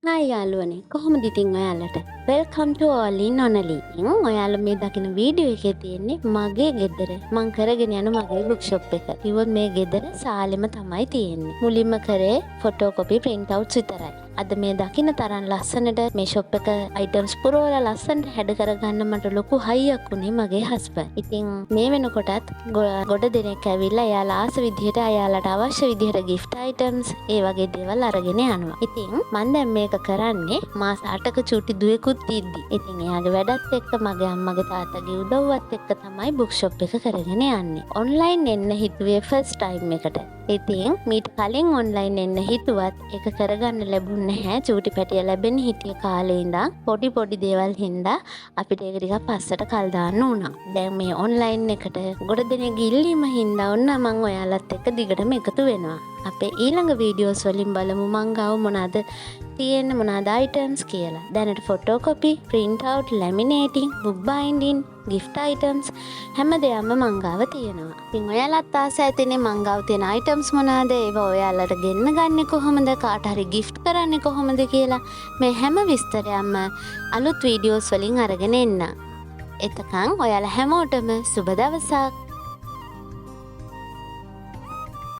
Hi යාළුවනේ කොහොමද ඉතින් ඔයාලට welcome two all in only. ඉතින් ඔයාලා මේ දකින වීඩියෝ එකේ තියෙන්නේ මගේ ගෙදර මං කරගෙන යන මගේ බුක් ෂොප් එක. ඉතින් මේ ගෙදර සාලෙම තමයි තියෙන්නේ. මුලින්ම කරේ ෆොටෝකොපි print outs විතරයි. අද මේ දකින්න තරම් ලස්සනට මේ ෂොප් එක items පුරවලා ලස්සනට හැඩ කරගන්න මට ලොකු හයියක් උනේ මගේ හස්බන්ඩ්. ඉතින් මේ වෙනකොටත් ගොඩ දෙනෙක් ඇවිල්ලා එයාලා ආස විදිහට එයාලට අවශ්‍ය විදිහට gift items ඒ වගේ දේවල් අරගෙන යනවා. ඉතින් මම දැන් මේක කරන්නේ මාස 8ක චූටි දුවෙකුත් ඉද්දි. ඉතින් එයාගේ වැඩත් එක්ක මගේ අම්මගේ තාත්තගේ උදව්වත් එක්ක තමයි බුක් ෂොප් එක කරගෙන යන්නේ. ඔන්ලයින් එන්න හිතුවේ ෆස්ට් ටයිම් එකට. ඉතින් මීට කලින් ඔන්ලයින් එන්න හිතුවත් ඒක කරගන්න ලැබුණේ නැහැ. චූටි පැටිය ලැබෙන්න හිටිය කාලේ ඉඳන් පොඩි දේවල් හින්දා අපිට ඒක ටිකක් පස්සට කල් දාන්න වුණා. දැන් මේ ඔන්ලයින් එකට ගොඩ දෙනෙක් ඉල්ලීම හින්දා ඔන්න මම ඔයාලත් එක්ක දිගටම එකතු වෙනවා. අපේ ඊළඟ වීඩියෝස් වලින් බලමු මං ගාව මොනවාද තියෙන්නේ මොනවාද items කියලා. දැනට photocopy, print out, laminating, book binding, gift items හැම දෙයක්ම මං ගාව තියෙනවා. ඉතින් ඔයාලත් ආස ඇතිනේ මං ගාව තියෙන items මොනවාද? ඒවා ඔයාලට ගෙන්න ගන්නේ කොහොමද? කාට හරි gift කරන්නේ කොහොමද කියලා මේ හැම විස්තරයක්ම අලුත් වීඩියෝස් වලින් අරගෙන එන්න. එතකන් ඔයාලා හැමෝටම සුබ දවසක්.